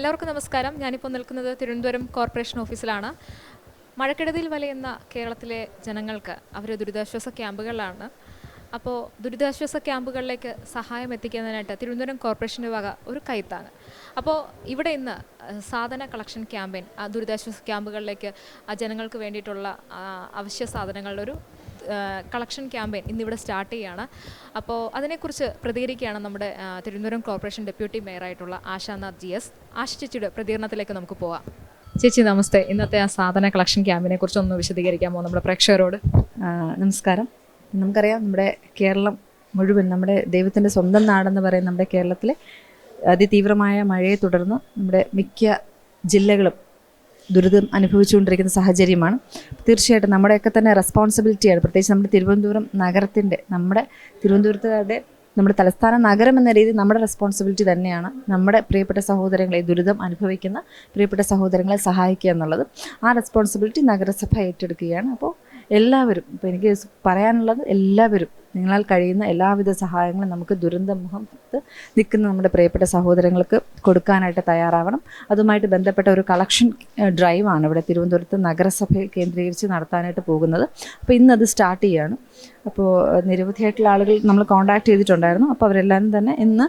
എല്ലാവർക്കും നമസ്കാരം. ഞാനിപ്പോൾ നിൽക്കുന്നത് തിരുവനന്തപുരം കോർപ്പറേഷൻ ഓഫീസിലാണ്. മഴക്കെടുതിയിൽ വലയുന്ന കേരളത്തിലെ ജനങ്ങൾക്ക് അവർ ദുരിതാശ്വാസ ക്യാമ്പുകളിലാണ്. അപ്പോൾ ദുരിതാശ്വാസ ക്യാമ്പുകളിലേക്ക് സഹായം എത്തിക്കുന്നതിനായിട്ട് തിരുവനന്തപുരം കോർപ്പറേഷൻ്റെ വക ഒരു കൈത്താങ്. അപ്പോൾ ഇവിടെ ഇന്ന് സാധന കളക്ഷൻ ക്യാമ്പയിൻ ദുരിതാശ്വാസ ക്യാമ്പുകളിലേക്ക് ജനങ്ങൾക്ക് വേണ്ടിയിട്ടുള്ള അവശ്യ സാധനങ്ങളുടെ ഒരു കളക്ഷൻ ക്യാമ്പയിൻ ഇന്നിവിടെ സ്റ്റാർട്ട് ചെയ്യുകയാണ്. അപ്പോൾ അതിനെക്കുറിച്ച് പ്രതികരിക്കുകയാണ് നമ്മുടെ തിരുവനന്തപുരം കോർപ്പറേഷൻ ഡെപ്യൂട്ടി മേയറായിട്ടുള്ള ആശാനാഥ് GS. ആശ ചേച്ചിയുടെ പ്രതികരണത്തിലേക്ക് നമുക്ക് പോവാം. ചേച്ചി നമസ്തേ. ഇന്നത്തെ ആ സാധന കളക്ഷൻ ക്യാമ്പിനെ കുറിച്ചൊന്ന് വിശദീകരിക്കാമോ നമ്മുടെ പ്രേക്ഷകരോട്? നമസ്കാരം. നമുക്കറിയാം, നമ്മുടെ കേരളം മുഴുവൻ, നമ്മുടെ ദൈവത്തിൻ്റെ സ്വന്തം നാടെന്ന് പറയുന്ന നമ്മുടെ കേരളത്തിലെ അതിതീവ്രമായ മഴയെ തുടർന്ന് നമ്മുടെ മിക്ക ജില്ലകളും ദുരിതം അനുഭവിച്ചുകൊണ്ടിരിക്കുന്ന സാഹചര്യമാണ്. തീർച്ചയായിട്ടും നമ്മുടെയൊക്കെ തന്നെ റെസ്പോൺസിബിലിറ്റിയാണ്, പ്രത്യേകിച്ച് നമ്മുടെ തിരുവനന്തപുരം നഗരത്തിൻ്റെ, നമ്മുടെ തിരുവനന്തപുരത്തുകാരുടെ, നമ്മുടെ തലസ്ഥാന നഗരം എന്ന രീതിയിൽ നമ്മുടെ റെസ്പോൺസിബിലിറ്റി തന്നെയാണ് നമ്മുടെ പ്രിയപ്പെട്ട സഹോദരങ്ങളെ, ദുരിതം അനുഭവിക്കുന്ന പ്രിയപ്പെട്ട സഹോദരങ്ങളെ സഹായിക്കുക എന്നുള്ളത്. ആ റെസ്പോൺസിബിലിറ്റി നഗരസഭ ഏറ്റെടുക്കുകയാണ്. അപ്പോൾ എല്ലാവരും, ഇപ്പോൾ എനിക്ക് പറയാനുള്ളത്, എല്ലാവരും നിങ്ങളാൽ കഴിയുന്ന എല്ലാവിധ സഹായങ്ങളും നമുക്ക് ദുരന്തമുഖത്ത് നിൽക്കുന്ന നമ്മുടെ പ്രിയപ്പെട്ട സഹോദരങ്ങൾക്ക് കൊടുക്കാനായിട്ട് തയ്യാറാവണം. അതുമായിട്ട് ബന്ധപ്പെട്ട ഒരു കളക്ഷൻ ഡ്രൈവാണ് ഇവിടെ തിരുവനന്തപുരത്ത് നഗരസഭയിൽ കേന്ദ്രീകരിച്ച് നടത്താനായിട്ട് പോകുന്നത്. അപ്പോൾ ഇന്നത് സ്റ്റാർട്ട് ചെയ്യുകയാണ്. അപ്പോൾ നിരവധിയായിട്ടുള്ള ആളുകൾ നമ്മൾ കോൺടാക്ട് ചെയ്തിട്ടുണ്ടായിരുന്നു. അപ്പോൾ അവരെല്ലാവരും തന്നെ ഇന്ന്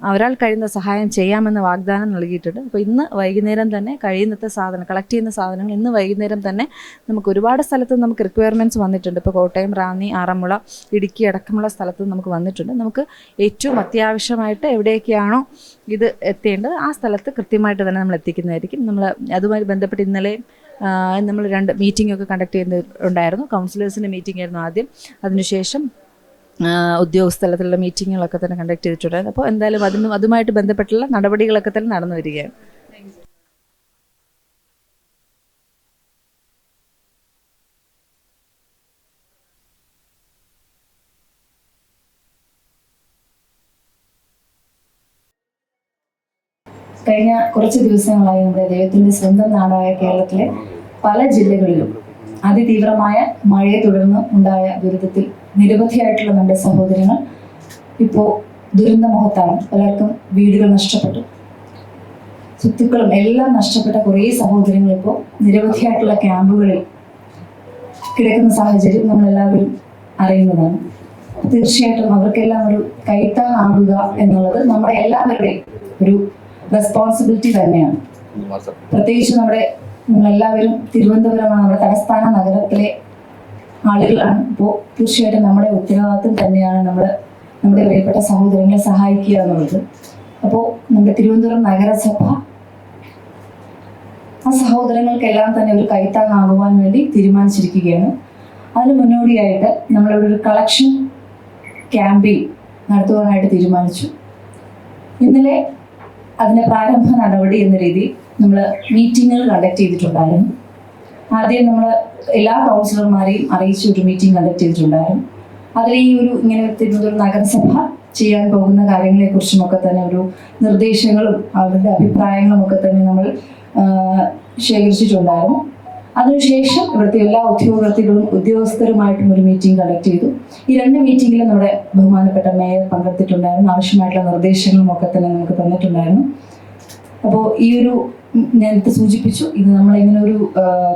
അവരാൽ കഴിയുന്ന സഹായം ചെയ്യാമെന്ന് വാഗ്ദാനം നൽകിയിട്ടുണ്ട്. അപ്പോൾ ഇന്ന് വൈകുന്നേരം തന്നെ കഴിയുന്നത്തെ സാധനം കളക്ട് ചെയ്യുന്ന സാധനങ്ങൾ ഇന്ന് വൈകുന്നേരം തന്നെ നമുക്ക് ഒരുപാട് സ്ഥലത്ത് നമുക്ക് റിക്വയർമെൻറ്റ്സ് വന്നിട്ടുണ്ട്. ഇപ്പോൾ കോട്ടയം, റാന്നി, ആറന്മുള, ഇടുക്കി അടക്കമുള്ള സ്ഥലത്ത് നമുക്ക് വന്നിട്ടുണ്ട്. നമുക്ക് ഏറ്റവും അത്യാവശ്യമായിട്ട് എവിടെയൊക്കെയാണോ ഇത് എത്തേണ്ടത് ആ സ്ഥലത്ത് കൃത്യമായിട്ട് തന്നെ നമ്മൾ എത്തിക്കുന്നതായിരിക്കും. നമ്മൾ അതുമായി ബന്ധപ്പെട്ട് ഇന്നലെ നമ്മൾ 2 മീറ്റിംഗൊക്കെ കണ്ടക്ട് ചെയ്യുന്നുണ്ടായിരുന്നു. കൗൺസിലേഴ്സിൻ്റെ മീറ്റിംഗ് ആയിരുന്നു ആദ്യം. അതിനുശേഷം ഉദ്യോഗസ്ഥലത്തിലുള്ള മീറ്റിങ്ങുകളൊക്കെ തന്നെ കണ്ടക്ട് ചെയ്തിട്ടുണ്ടായിരുന്നു. അപ്പോൾ എന്തായാലും അതുമായിട്ട് ബന്ധപ്പെട്ടുള്ള നടപടികളൊക്കെ തന്നെ നടന്നു വരികയാണ്. കഴിഞ്ഞ കുറച്ച് ദിവസങ്ങളായി നമ്മുടെ ദൈവത്തിൻ്റെ സ്വന്തം നാടായ കേരളത്തിലെ പല ജില്ലകളിലും അതിതീവ്രമായ മഴയെ തുടർന്ന് ഉണ്ടായ ദുരിതത്തിൽ നിരവധിയായിട്ടുള്ള നമ്മുടെ സഹോദരങ്ങൾ ഇപ്പോൾ ദുരന്തമുഖത്താണ്. പലർക്കും വീടുകൾ നഷ്ടപ്പെട്ടു, സ്വത്തുക്കളും എല്ലാം നഷ്ടപ്പെട്ട കുറേ സഹോദരങ്ങൾ ഇപ്പോൾ നിരവധിയായിട്ടുള്ള ക്യാമ്പുകളിൽ കിടക്കുന്ന സാഹചര്യം നമ്മളെല്ലാവരും അറിയുന്നതാണ്. തീർച്ചയായിട്ടും അവർക്കെല്ലാം ഒരു കൈത്താങ്ങാകുക എന്നുള്ളത് നമ്മുടെ എല്ലാവരുടെയും ഒരു റെസ്പോൺസിബിലിറ്റി തന്നെയാണ്. പ്രത്യേകിച്ച് നമ്മളെല്ലാവരും തിരുവനന്തപുരമാണ്, നമ്മുടെ തലസ്ഥാന നഗരത്തിലെ ആളുകളാണ്. ഇപ്പോൾ തീർച്ചയായിട്ടും നമ്മുടെ ഉത്തരവാദിത്വം തന്നെയാണ് നമ്മുടെ പ്രിയപ്പെട്ട സഹോദരങ്ങളെ സഹായിക്കുക എന്നുള്ളത്. അപ്പോൾ നമ്മുടെ തിരുവനന്തപുരം നഗരസഭ ആ സഹോദരങ്ങൾക്കെല്ലാം തന്നെ ഒരു കൈത്താങ്ങാകുവാൻ വേണ്ടി തീരുമാനിച്ചിരിക്കുകയാണ്. അതിന് മുന്നോടിയായിട്ട് നമ്മളിവിടെ ഒരു കളക്ഷൻ ക്യാമ്പയിൻ നടത്തുവാനായിട്ട് തീരുമാനിച്ചു. ഇന്നലെ അതിൻ്റെ പ്രാരംഭ നടപടി എന്ന രീതിയിൽ നമ്മൾ മീറ്റിങ്ങുകൾ കണ്ടക്ട് ചെയ്തിട്ടുണ്ടായിരുന്നു. ആദ്യം നമ്മൾ എല്ലാ കൗൺസിലർമാരെയും അറിയിച്ച് ഒരു മീറ്റിംഗ് കണ്ടക്ട് ചെയ്തിട്ടുണ്ടായിരുന്നു. അതിൽ ഇങ്ങനെ തിരുവനന്തപുരം നഗരസഭ ചെയ്യാൻ പോകുന്ന കാര്യങ്ങളെക്കുറിച്ചുമൊക്കെ തന്നെ ഒരു നിർദ്ദേശങ്ങളും അവരുടെ അഭിപ്രായങ്ങളും ഒക്കെ തന്നെ നമ്മൾ ശേഖരിച്ചിട്ടുണ്ടായിരുന്നു. അതിനുശേഷം ഇവിടുത്തെ എല്ലാ ഉദ്യോഗസ്ഥരുമായിട്ടും ഒരു മീറ്റിംഗ് കണ്ടക്ട് ചെയ്തു. ഈ 2 മീറ്റിങ്ങിലും നമ്മുടെ ബഹുമാനപ്പെട്ട മേയർ പങ്കെടുത്തിട്ടുണ്ടായിരുന്നു. ആവശ്യമായിട്ടുള്ള നിർദ്ദേശങ്ങളും ഒക്കെ തന്നെ നമുക്ക് തന്നിട്ടുണ്ടായിരുന്നു. അപ്പോൾ നേരത്തെ സൂചിപ്പിച്ചു, ഇത് നമ്മളിങ്ങനെ ഒരു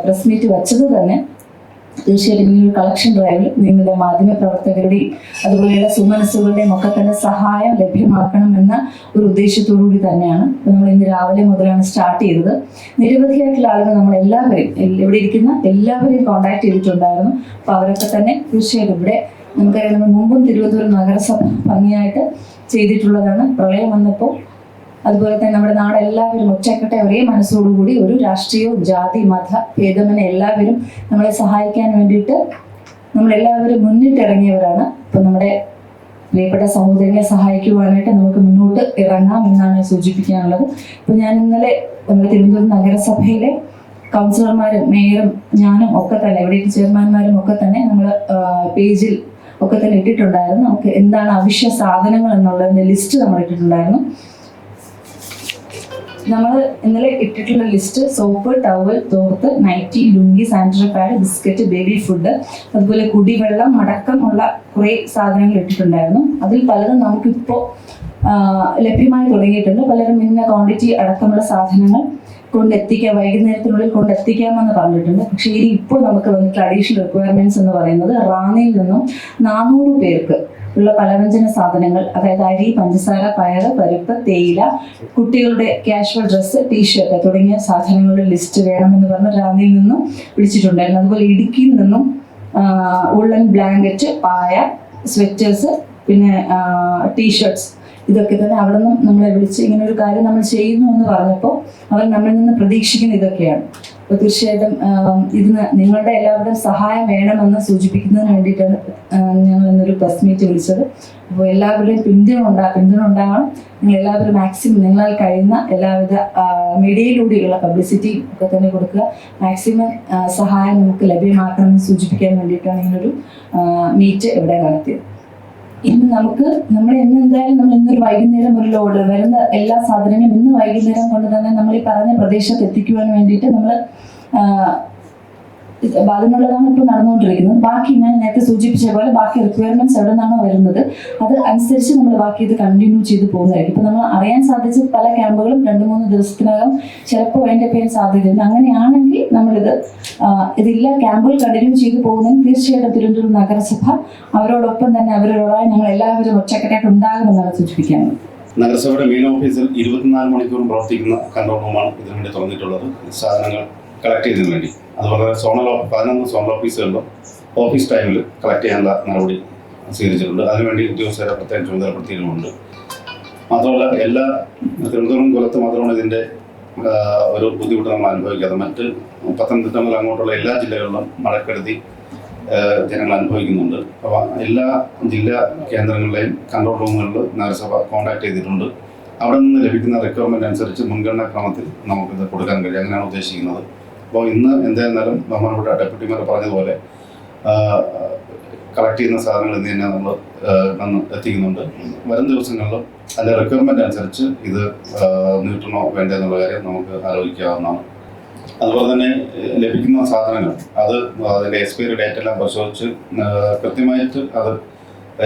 പ്രസ് മീറ്റ് വച്ചത് തന്നെ തീർച്ചയായിട്ടും ഈ ഒരു കളക്ഷൻ ഡ്രൈവിൽ നിങ്ങളുടെ മാധ്യമപ്രവർത്തകരുടെയും അതുപോലെയുള്ള സുമനസ്സുകളുടെയും ഒക്കെ തന്നെ സഹായം ലഭ്യമാക്കണമെന്ന ഒരു ഉദ്ദേശത്തോടുകൂടി തന്നെയാണ് നമ്മൾ ഇന്ന് രാവിലെ മുതലാണ് സ്റ്റാർട്ട് ചെയ്തത്. നിരവധിയായിട്ടുള്ള ആളുകൾ നമ്മളെല്ലാവരെയും, ഇവിടെ ഇരിക്കുന്ന എല്ലാവരെയും കോൺടാക്ട് ചെയ്തിട്ടുണ്ടായിരുന്നു. അപ്പോൾ അവരൊക്കെ തന്നെ തീർച്ചയായിട്ടും ഇവിടെ നമുക്കറിയാം, നമ്മൾ മുമ്പും തിരുവനന്തപുരം നഗരസഭ ഭംഗിയായിട്ട് ചെയ്തിട്ടുള്ളതാണ്. പ്രളയം വന്നപ്പോൾ അതുപോലെ തന്നെ നമ്മുടെ നാടെല്ലാവരും ഒറ്റക്കെട്ടെ ഒരേ മനസ്സോടുകൂടി ഒരു രാഷ്ട്രീയവും ജാതി മത ഭേദമെന്ന എല്ലാവരും നമ്മളെ സഹായിക്കാൻ വേണ്ടിയിട്ട് നമ്മളെല്ലാവരും മുന്നിട്ടിറങ്ങിയവരാണ്. അപ്പോൾ നമ്മുടെ പ്രിയപ്പെട്ട സഹോദരങ്ങളെ സഹായിക്കുവാനായിട്ട് നമുക്ക് മുന്നോട്ട് ഇറങ്ങാം എന്നാണ് സൂചിപ്പിക്കാനുള്ളത്. ഇപ്പോൾ ഞാൻ ഇന്നലെ നമ്മുടെ തിരുവനന്തപുരം നഗരസഭയിലെ കൗൺസിലർമാരും മേയറും ഞാനും ഒക്കെ തന്നെ, ഇവിടെ ചെയർമാൻമാരും ഒക്കെ തന്നെ നമ്മൾ പേജിൽ ഒക്കെ തന്നെ ഇട്ടിട്ടുണ്ടായിരുന്നു. നമുക്ക് എന്താണ് അവശ്യ സാധനങ്ങൾ എന്നുള്ളതിൻ്റെ ലിസ്റ്റ് നമ്മൾ ഇട്ടിട്ടുണ്ടായിരുന്നു. നമ്മൾ ഇന്നലെ ഇട്ടിട്ടുള്ള ലിസ്റ്റ് സോപ്പ്, ടവൽ, തോർത്ത്, nightie, lungi, sanitary pad, biscuit, baby food, അതുപോലെ കുടിവെള്ളം അടക്കമുള്ള കുറേ സാധനങ്ങൾ ഇട്ടിട്ടുണ്ടായിരുന്നു. അതിൽ പലതും നമുക്കിപ്പോൾ ലഭ്യമായി തുടങ്ങിയിട്ടുണ്ട്. പലരും ഇന്ന ക്വാണ്ടിറ്റി അടക്കമുള്ള സാധനങ്ങൾ വൈകുന്നേരത്തിനുള്ളിൽ കൊണ്ടെത്തിക്കാമെന്ന് പറഞ്ഞിട്ടുണ്ട്. പക്ഷേ ഇനി ഇപ്പോൾ നമുക്ക് വന്നിട്ട് അഡീഷണൽ റിക്വയർമെന്റ്സ് എന്ന് പറയുന്നത് റാന്നിയിൽ നിന്നും 400 പേർക്ക് ഉള്ള പലവ്യഞ്ജന സാധനങ്ങൾ, അതായത് അരി, പഞ്ചസാര, പയറ്, പരിപ്പ്, തേയില, കുട്ടികളുടെ കാഷ്വൽ ഡ്രസ്സ്, ടീഷർട്ട് തുടങ്ങിയ സാധനങ്ങളുടെ ലിസ്റ്റ് വേണമെന്ന് പറഞ്ഞ് റാന്നിയിൽ നിന്നും വിളിച്ചിട്ടുണ്ടായിരുന്നു. അതുപോലെ ഇടുക്കിയിൽ നിന്നും ഉള്ളൻ ബ്ലാങ്കറ്റ്, പായ, സ്വെറ്റേഴ്സ്, പിന്നെ ടീഷർട്ട്സ്, ഇതൊക്കെ തന്നെ അവിടെ നിന്നും നമ്മളെ വിളിച്ച് ഇങ്ങനെ ഒരു കാര്യം നമ്മൾ ചെയ്യുന്നു എന്ന് പറഞ്ഞപ്പോൾ അവർ നമ്മളിൽ നിന്ന് പ്രതീക്ഷിക്കുന്ന ഇതൊക്കെയാണ്. അപ്പോൾ തീർച്ചയായിട്ടും ഇതിന് നിങ്ങളുടെ എല്ലാവരുടെയും സഹായം വേണമെന്ന് സൂചിപ്പിക്കുന്നതിന് വേണ്ടിയിട്ടാണ് ഞങ്ങൾ ഇന്നൊരു പ്രസ് മീറ്റ് വിളിച്ചത്. അപ്പോൾ എല്ലാവരുടെയും പിന്തുണ ഉണ്ടാവണം. നിങ്ങൾ എല്ലാവരും മാക്സിമം നിങ്ങളാൽ കഴിയുന്ന എല്ലാവിധ മീഡിയയിലൂടെയുള്ള പബ്ലിസിറ്റി ഒക്കെ തന്നെ കൊടുക്കുക. മാക്സിമം സഹായം നമുക്ക് ലഭ്യമാക്കണമെന്ന് സൂചിപ്പിക്കാൻ വേണ്ടിയിട്ടാണ് ഇങ്ങനൊരു മീറ്റ് ഇവിടെ നടത്തിയത്. ഇന്ന് നമ്മൾ ഇന്നൊരു വൈകുന്നേരം ഒരു ലോഡ് വരുന്ന എല്ലാ സാധനങ്ങളും ഇന്ന് വൈകുന്നേരം കൊണ്ട് തന്നെ നമ്മൾ ഈ പറഞ്ഞ പ്രദേശത്ത് എത്തിക്കുവാൻ വേണ്ടിയിട്ട് നമ്മൾ അതിനുള്ളതാണ് ഇപ്പോൾ നടന്നുകൊണ്ടിരിക്കുന്നത്. ബാക്കി ഞാൻ നേരത്തെ സൂചിപ്പിച്ച പോലെ ബാക്കി റിക്വയർമെന്റ്സ് എവിടെ നിന്നാണോ വരുന്നത് അത് അനുസരിച്ച് നമ്മൾ ബാക്കി ഇത് കണ്ടിന്യൂ ചെയ്ത് പോകുന്നതായിരിക്കും. ഇപ്പം നമ്മൾ അറിയാൻ സാധിച്ച പല ക്യാമ്പുകളും 2-3 ദിവസത്തിനകം ചിലപ്പോൾ അതിൻ്റെ പേര് സാധ്യതയുണ്ട്. അങ്ങനെയാണെങ്കിൽ ഇതില്ല ക്യാമ്പുകൾ കണ്ടിന്യൂ ചെയ്ത് പോകുന്നതിന് തീർച്ചയായിട്ടും തിരുവനന്തപുരം നഗരസഭ അവരോടൊപ്പം തന്നെ അവരോടായി ഞങ്ങൾ എല്ലാവരും ഒറ്റക്കെട്ടായിട്ട് ഉണ്ടാകുമെന്നാണ് സൂചിപ്പിക്കാനുള്ളത്. നഗരസഭയുടെ മെയിൻ ഓഫീസിൽ 24 മണിക്കൂറും പ്രവർത്തിക്കുന്ന കൺട്രോൾ റൂമാണ് ഇതിനു വേണ്ടി തുറന്നിട്ടുള്ളത്. സാധനങ്ങൾ കളക്ട് ചെയ്യുന്നതിന് വേണ്ടി. അതുപോലെ 11 സോണൽ ഓഫീസുകളിലും ഓഫീസ് ടൈമിൽ കളക്ട് ചെയ്യാനുള്ള നടപടി സ്വീകരിച്ചിട്ടുണ്ട്. അതിനുവേണ്ടി ഉദ്യോഗസ്ഥരെ പ്രത്യേകം ചുമതലപ്പെടുത്തിയിട്ടുമുണ്ട്. മാത്രമല്ല തിരുവനന്തപുരം കൊല്ലത്ത് മാത്രമാണ് ഇതിൻ്റെ ഒരു ബുദ്ധിമുട്ട് നമ്മൾ അനുഭവിക്കാതെ. മറ്റ് പത്തനംതിട്ട മുതൽ അങ്ങോട്ടുള്ള എല്ലാ ജില്ലകളിലും മഴക്കെടുതി ജനങ്ങൾ അനുഭവിക്കുന്നുണ്ട്. അപ്പോൾ എല്ലാ ജില്ലാ കേന്ദ്രങ്ങളിലെയും കൺട്രോൾ റൂമുകളിൽ നഗരസഭ കോൺടാക്ട് ചെയ്തിട്ടുണ്ട്. അവിടെ നിന്ന് ലഭിക്കുന്ന റിക്വയർമെൻറ്റ് അനുസരിച്ച് മുൻഗണനാ ക്രമത്തിൽ നമുക്കിത് കൊടുക്കാൻ കഴിയും. അങ്ങനെയാണ് ഉദ്ദേശിക്കുന്നത്. അപ്പോൾ ഇന്ന് എന്തായിരുന്നാലും നമ്മളിവിടെ ഡെപ്യൂട്ടിമാർ പറഞ്ഞതുപോലെ കളക്ട് ചെയ്യുന്ന സാധനങ്ങൾ ഇന്ന് തന്നെ നമ്മൾ എത്തിക്കുന്നുണ്ട്. വരും ദിവസങ്ങളിലും അതിൻ്റെ റിക്വയർമെൻറ്റ് അനുസരിച്ച് ഇത് നീട്ടണോ വേണ്ടതെന്നുള്ള കാര്യം നമുക്ക് ആലോചിക്കാവുന്നതാണ്. അതുപോലെ തന്നെ ലഭിക്കുന്ന സാധനങ്ങൾ അതിൻ്റെ എക്സ്പയറി ഡേറ്റ് എല്ലാം പരിശോധിച്ച് കൃത്യമായിട്ട് അത്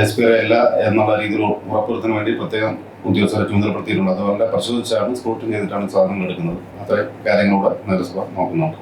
എക്സ്പയറി അല്ല എന്നുള്ള രീതിയിൽ ഉറപ്പുവരുത്താൻ വേണ്ടി പ്രത്യേകം ഉദ്യോഗസ്ഥരെ ചുമതലപ്പെടുത്തിയിട്ടുണ്ട്. അതുപോലെ പരിശോധിച്ചാണ് സ്ക്രൂട്ടിനി ചെയ്തിട്ടാണ് സാധനങ്ങൾ എടുക്കുന്നത്. അത്രയും കാര്യങ്ങളൂടെ നഗരസഭ നോക്കുന്നുണ്ട്.